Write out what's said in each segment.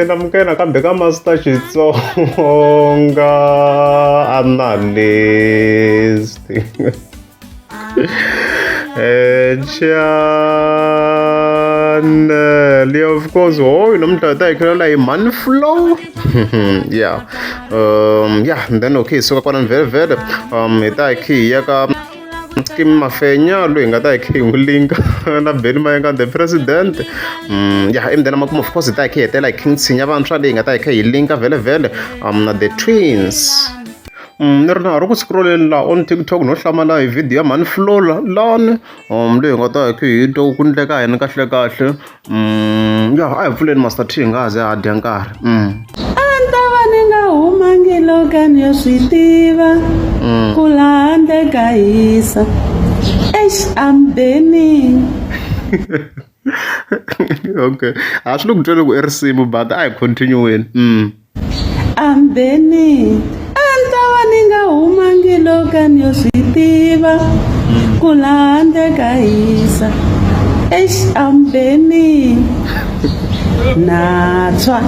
namukela kambe ka Master Xitsonga analyst. Channel, yeah, of course. Oh, namtata ikhola hi Man Flow. Yeah. Yeah, and then okay, so ka very ita khi ya ka Kim Mafenya loyi nga ta hi link na Benny Mayenga the president. Yeah, and then of course ita hi hetela King Tsinya vantshwa leyi nga ta hi linka vele na the twins. Ni ri na ha ri ku scrolleni la on TikTok no hlamala hi video ya Man Flow lani leyi nga ta hi twa ku endleka yini kahle. Yeah, a hi pfuleni Master T nga ze a dya nkarhi. Ni nga humangi loko ni yo swi tiva ku lande ka hisa I'm burning. Okay, a swi le ku twela ku i risimu but a hi continueni. I'm burning. Ni nga humangi loko ni yo swi tiva ku lande ka hisa I'm burning. Natswa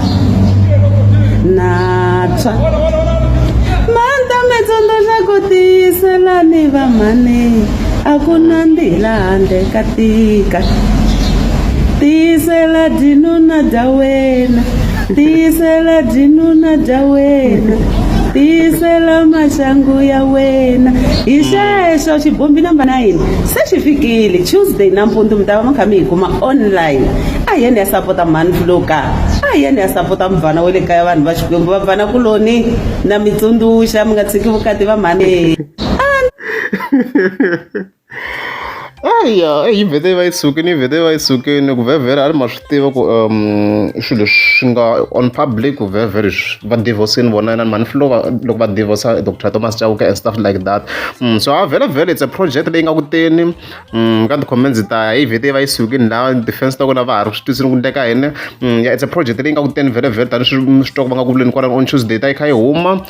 manta metsondosha ku tiyisela ni va mani a ku na ndila handle ka tika tiyisela dinuna bya wena tiyisela dinuna bya wena tiyisela maxangu ya wena hi xexo xibombi namba 9 se xi fikile Tuesday nampundzu mi ta va mi kha mi hi kuma online a hi yeni ya sapota Man Flow ka a hi yeni ya sapota muvhana wa le kaya vanhu va Xikwembu va vhana kuloni na mi tsundzuxa mi nga tshiki vukati va mhani. Yi vhete va yi sukini ku vhevhela a ri ma swi tiva ku swilo swi nga on public ku vhevhela va divorcini vona na Man Flow loko va divorce Dr. Thomas Chauke and stuff like that. So a vhele it's a project leyi nga ku teni ka ti-comments ta yi vhete va yi sukini la defense ta kona va ha ri swi twisini ku endleka yini. Yeah, it's a project leyi nga ku teni vhele tani swi twa ku va nga ku vuleni kwalani on Tuesday ta yi kha yi huma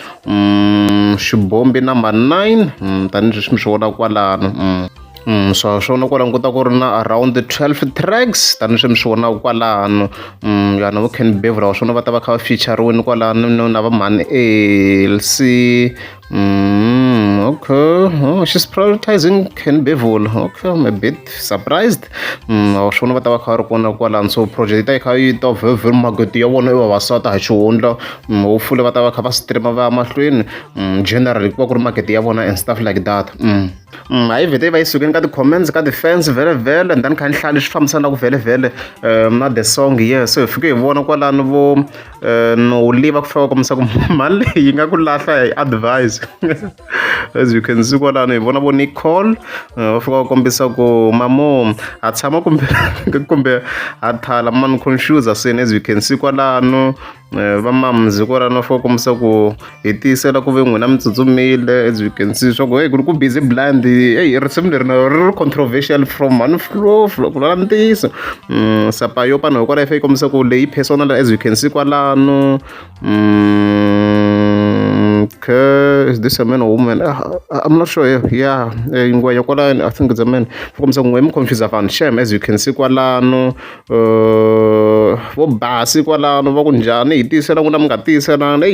xibombi number 9 tani swi mi swi vona kwalano. So swona kwalano ku ta ku ri na around 12 tracks tani swi mi swi vonaka kwalano. Ya na vo Ken Bevra wa swona va ta va kha va featureweni kwalano na va Mani ALC. Okay, she's prioritizing Ken Bevel. Okay, I'm a bit surprised. Swona va ta va kha va ri kona kwalano. So project ta yi kha yi ta vhevhela market ya vona i vavasati hi xihundla. Hopefully va ta va kha va streama va ya mahlweni generally ku va ku ri market ya vona and stuff like that. A yi vhete va yi sukeni ka ti-comments ka ti-fans vhele and then kha ni hlaya leswi fambisanaka vhele na the song. Yeah, so hi fike hi vona kwalano vo no liva ku fika kombisa ku mali leyi yi nga ku lahla hi advice. As you can see kwalano hi vona vo Nicole va fika va kombisa ku mamo a tshama kumbe a thala man confuse seni. As you can see kwalano va mamzi kwalano va fika va kombisa ku hi tiyisela ku ve n'wina mi tsutsumile. As you can see swa ku hey ku ri ku busy blind risimu leri na ri controversial from Man Flow ku lala ntiyiso. Sapa yo pano hikwalaho yi fika yi kombisa ku leyi personal. As you can see kwalano okay, is this a man or woman? I'm not sure. Yeah, ngwenya kwalano I think it's a man. Kombisa ku n'we mi confuse vanhu shame. As you can see kwalano vo basi kwalano va ku njhani hi tiyisela n'wina mi nga tiyiselana.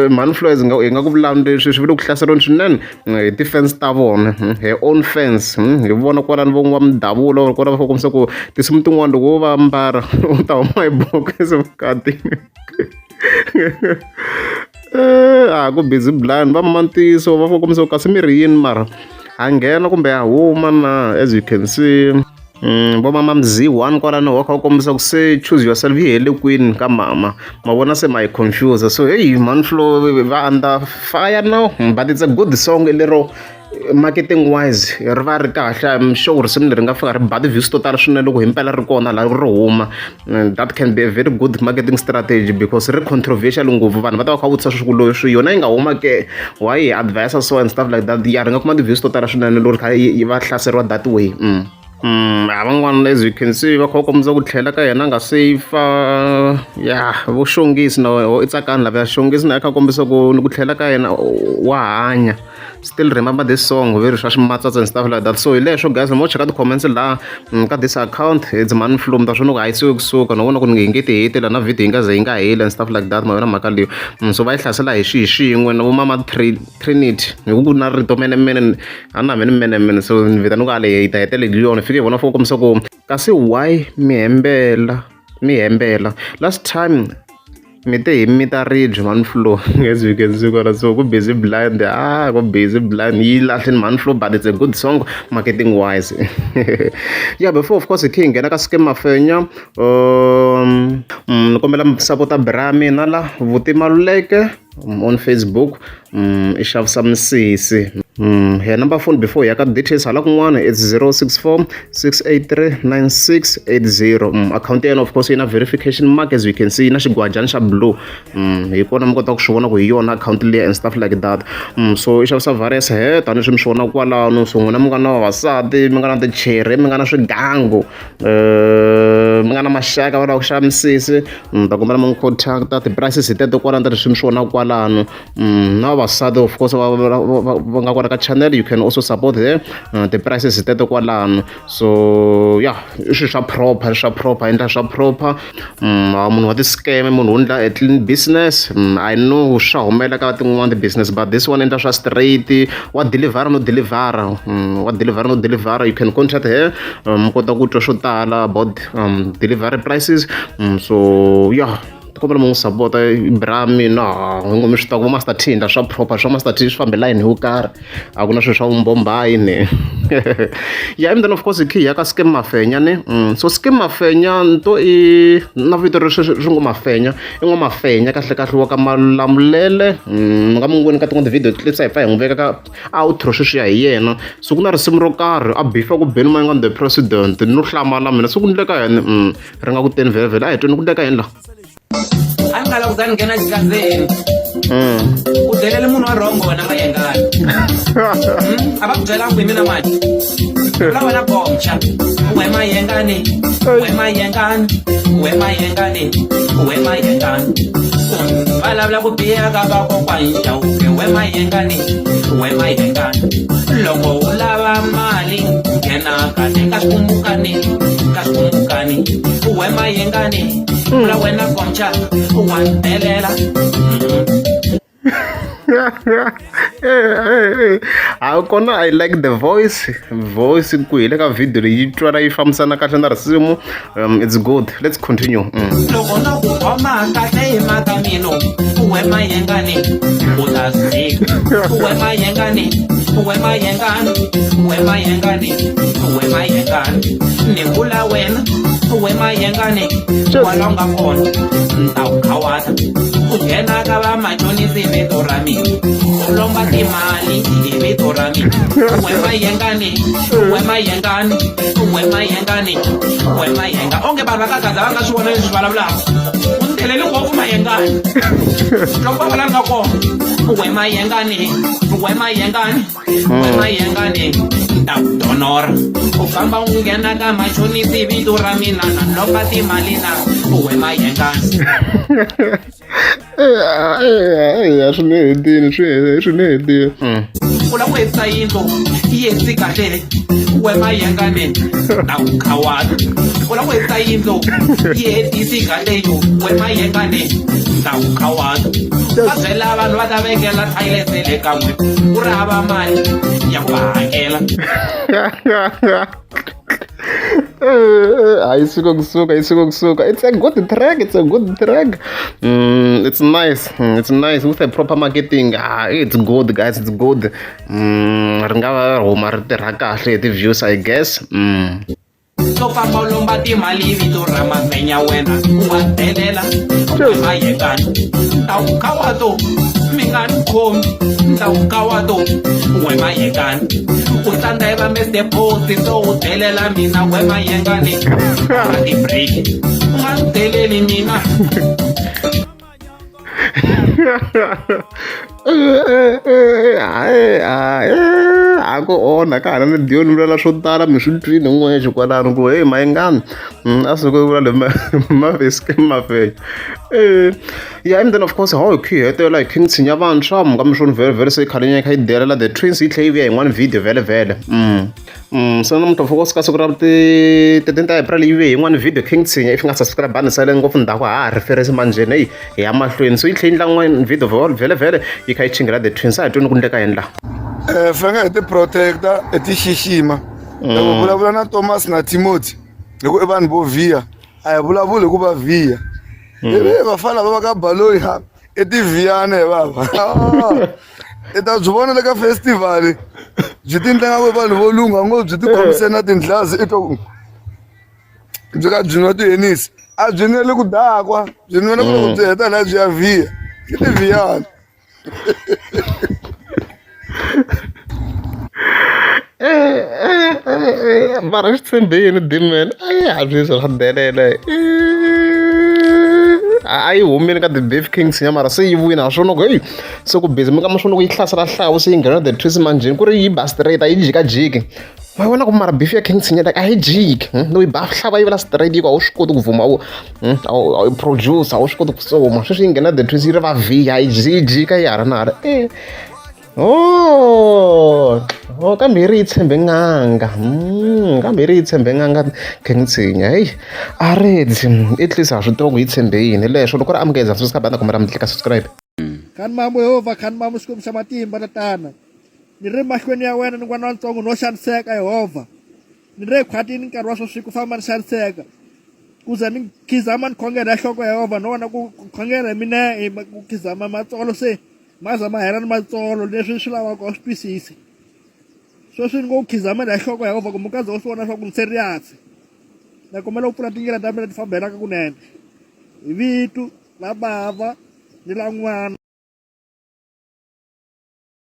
Man Flow hi nga ku vulani leswi swi vile ku hlaseriweni swinene hi ti-fans ta vona hi own fans. Hi vona kwalano van'wa mindhavulo kona va kombisa ku tinsimu tin'wana loko wo va mbala u ta huma hi bokisi vukati. Ku busy blind va mantiso va kombisa ku kasi mi ri yini mara a nghena kumbe a huma na. As you can see vo mama mzi 1 kwalano wa kha va kombisa ku se choose yourself yi hele kwini ka mama ma vona se ma hi confuse. So hey Man Flow va under fire now but it's a good song lero marketing wise ri va ri kahle. I'm sure risimu leri nga fika ri ba ti-views to tala swinene loko himpela ri kona la ri huma. That can be a very good marketing strategy because ri controversial ngopfu. Vanhu va ta va kha vutisa swilo yona yi nga huma ke why hi advise so and stuff like that. Ya ri nga kuma ti-views to tala swinene loko ri kha yi va hlaseriwa that way. Van'wana as you can see va kha va kombisa ku tlhela ka yena nga safe. Ya vo Shongisi na i tsakani lava Shongisi na kha kombisa ku tlhela ka yena wa hanya. still remember this song very Shashmatsats and stuff like that. So ilesho guys, mo check the comments la ka this account it's man flow mta swona ku ayisukusuka no vona ku ngingeti hetela na video inga ze inga hela and stuff like that ma yona mhaka leyo. So va ihlasela hi xin'we no mama Trinity ku na rito mene ana mene so vitana ku ale hita hetele yona fike vona fo komisa ku kasi why mi hembela last time mi ta ridge man flow as you can see kona so go busy blind yi lahleni man flow but it's a good song marketing wise. Yeah, before of course king ngena ka Scam Mafenya kombela support brami na la Vutimaluleke on Facebook I xavisa misisi. Her number phone before yaka details hala kun'wana it's 064 683 9680. Account yena of course ina verification mark as you can see ina xigwajana xa blue hi kona mi kota ku swi vona ku hi yona account leyi and stuff like that. So i xavisa various hair tani swi mi swi vona kwalano so n'wina mi nga na vavasati mi nga na tichere mi nga na swigangu mi nga na maxaka va lava ku xava misisi ta kombela mi contacta ti-prices hi teto kwalano tani swi mi swi vona kwalano na vavasati of course va nga kwala ka channel you can also support there ti-prices hi teto kwalano. So yeah i swilo swa proper endla swa proper munhu wa ti-scam munhu wo endla a clean business I know swa humela ka tin'wana ti-business but this one endla swa straight wa deliver no deliver you can contact her mi kota ku twa swo tala about delivery prices. So yeah kombela mu support brami na ngomi swi ta ku Master T ndla swa proper swa Master T swi fambela yini wo karhi a ku na swilo swa umbombayi ne. Yeah, and then of course ki ya ka Scam Mafenya ne. So Scam Mafenya nto I na vito ri ngo Mafenya I ngo Mafenya kahle wa ka Malamulele nga mu ngweni ka tin'wana video clips hi fa hi n'wi veka ka outro sweswi ya hi yena. So ku na risimu ro karhi a bifa ku Benny Mayengani the president no hlamala mina so ku ndleka yena ri nga ku teni vhevhela a hi tweni ku ndleka yena la a ni kala ku ta ni nghena xikandzeni u delele munhu wa rhongo wena Mayengani a va ku byela ku hi mina mali vula wena bomcha we Mayengani vulavula ku biha ka vakokwani Chauke we Mayengani loko u lava mali nghena kahle ka swikumbukani we Mayengani vula wena bomcha wa delela. I like the voice ku hi le ka video leyi twala yi fambisana kahle na risimu. It's good, let's continue. Loko no ku khoma kahle hi maka mino we Mayengani u ta sika we Mayengani ni vula wena we Mayengani walonga kona nta ku khawata u nghena ka va machonisi hi vito ra mina u lomba timali hi vito ra mina we Mayengani onge vanhu va ka Gaza va nga swi vona leswi vulavulaka u ni telele ngopfu Mayengani loko va vulavula kona we Mayengani ta ku donora u famba u nghena ka machonisi hi vito ra mina na lomba timali na we Mayengani. Swi nge hetini u lava ku hetisa yindlu yi hetisi kahle we Mayengani na ku khawata u lava ku hetisa yindlu yi hetisi kahle yo we Mayengani na ku khawata va byela vanhu va ta vekela thayilese le ka n'we ku ri hava mali ya ku va hakela. It's a good track. It's nice with a proper marketing. It's good guys, it's good. Ri nga va huma ri tirha kahle ti views I guess. So famba u lomba timali vito ra Mafenya wena u wa delela we Mayengani ta ku khawato mi nga ni khomi ta ku khawato we Mayengani u tsandza hi va Mr Post so u delela mina we Mayengani ra ti break u nga ni deleli mina. a ku onha ka hana ni diyo ni vulela swo tala mi swi twini n'wexe kwalano ku hey mayengani a suke vula le mavhesi ke mafenya yeah, and then of course how hi hetela hi king tshinya vantshwa mi nga mi swoni vhele se khale nyaka yi delela the twins yi tlhe yi vuya hi n'wana video vhele so na muthu focus ka siku ra ti-13 ta April yi vuye hi n'wana video king tshinya if nga subscribe ni sale ngopfu ndhaku ha reference manjeni hi ya mahlweni so yi tlhe yi ndla n'wana video vhele yi kha yi chingela the twins a hi twini ku ndleka yendla fanele hi ti protecta hi ti xixima loko vulavula na Thomas na Timothy hi ku i vanhu vo vhiya a hi vulavuli hi ku va vhiya vafana va va ka baloni i ti vhiyana hi vava i ta byi vona le ka festival byi ti ndla ngaku vanhu vo lunga ngo byi ti khomise na tindlazi i to byi ka byi nwa tihenisi a byi nwele ku dakwa byi nwele ku loko byi heta laha byi ya vhiya i ti vhiyana mara swi tshembe yini dimen a byi swi delela a yi humeni ka the beef king tshinya mara se yi vuyini naswona ku heyi se ku busy mi ka ma swona ku yi hlasela hlawu se yi nghena the twist manjeni ku ri yi ba straight a yi jikajiki ma vona ku mara beef ya king tshinya like a yi jiki no yi ba hlava yi vela straight yi ku a wu swi koti ku vhuma a wu produce a wu swi koti ku tsoma sweswi yi nghena the twist yi ri va vhiya yi jika yi ha ri na ha ri kambe yi ri yi tshembe n'anga kambe yi ri yi tshembe n'anga king tshinya heyi a redzi at least ha swi tiva ku yi tshembe yini leswo loko ri amukeza swi ska bana kumbe ra mi tlika subscribe khani mamo Yehovha khani mamo xikwembu xa matimba tatana ni ri mahlweni ya wena ni n'wana wantsongo no xaniseka Yehovha ni ri ekhwatini nkarhi wa sweswi ku famba ni xaniseka ku za ni khizama ni khongela ya nhloko Yehovha no vona ku khongela hi mina ku khizama matsolo se maza ma hela ni matsolo leswi swi lavaka swi twisisi sweswi ni ngo khizama la nhloko Yehovha ku mukazi wo swi vona swa ku ni serious na kombela u pfula tindlela ta mina ti fambelaka kunene hi vitu la bava ni la n'wana